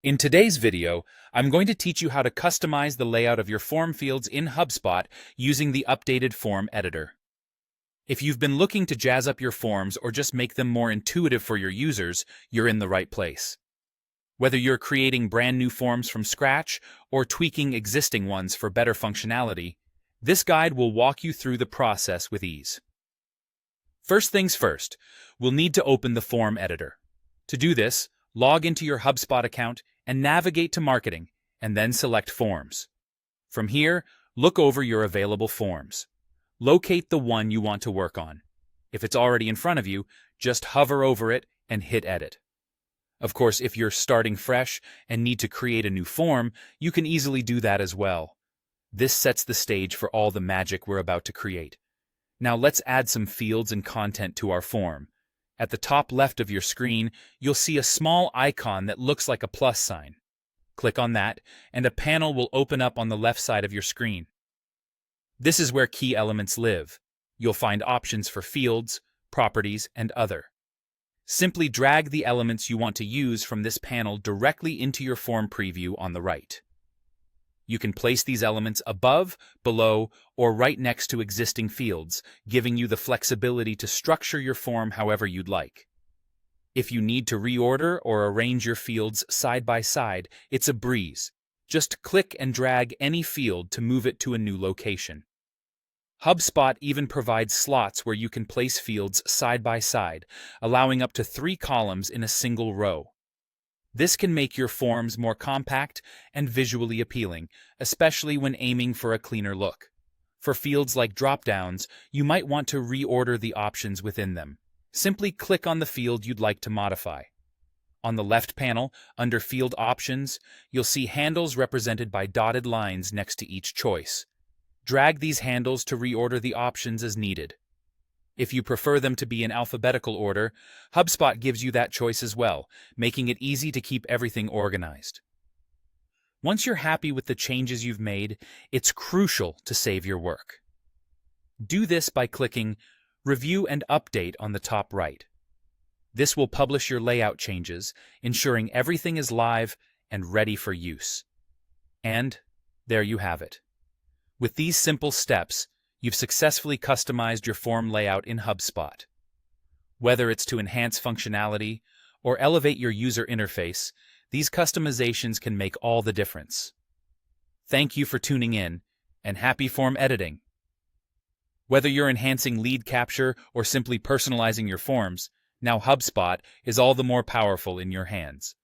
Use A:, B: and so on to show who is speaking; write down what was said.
A: In today's video, I'm going to teach you how to customize the layout of your form fields in HubSpot using the updated form editor. If you've been looking to jazz up your forms or just make them more intuitive for your users, you're in the right place. Whether you're creating brand new forms from scratch or tweaking existing ones for better functionality, this guide will walk you through the process with ease. First things first, we'll need to open the form editor. To do this, log into your HubSpot account and navigate to Marketing, and then select Forms. From here, look over your available forms. Locate the one you want to work on. If it's already in front of you, just hover over it and hit Edit. Of course, if you're starting fresh and need to create a new form, you can easily do that as well. This sets the stage for all the magic we're about to create. Now let's add some fields and content to our form. At the top left of your screen, you'll see a small icon that looks like a plus sign. Click on that, and a panel will open up on the left side of your screen. This is where key elements live. You'll find options for fields, properties, and other. Simply drag the elements you want to use from this panel directly into your form preview on the right. You can place these elements above, below, or right next to existing fields, giving you the flexibility to structure your form however you'd like. If you need to reorder or arrange your fields side by side, it's a breeze. Just click and drag any field to move it to a new location. HubSpot even provides slots where you can place fields side by side, allowing up to 3 columns in a single row. This can make your forms more compact and visually appealing, especially when aiming for a cleaner look. For fields like drop-downs, you might want to reorder the options within them. Simply click on the field you'd like to modify. On the left panel, under Field Options, you'll see handles represented by dotted lines next to each choice. Drag these handles to reorder the options as needed. If you prefer them to be in alphabetical order, HubSpot gives you that choice as well, making it easy to keep everything organized. Once you're happy with the changes you've made, it's crucial to save your work. Do this by clicking Review and Update on the top right. This will publish your layout changes, ensuring everything is live and ready for use. And there you have it. With these simple steps, you've successfully customized your form layout in HubSpot. Whether it's to enhance functionality or elevate your user interface, these customizations can make all the difference. Thank you for tuning in, and happy form editing! Whether you're enhancing lead capture or simply personalizing your forms, now HubSpot is all the more powerful in your hands.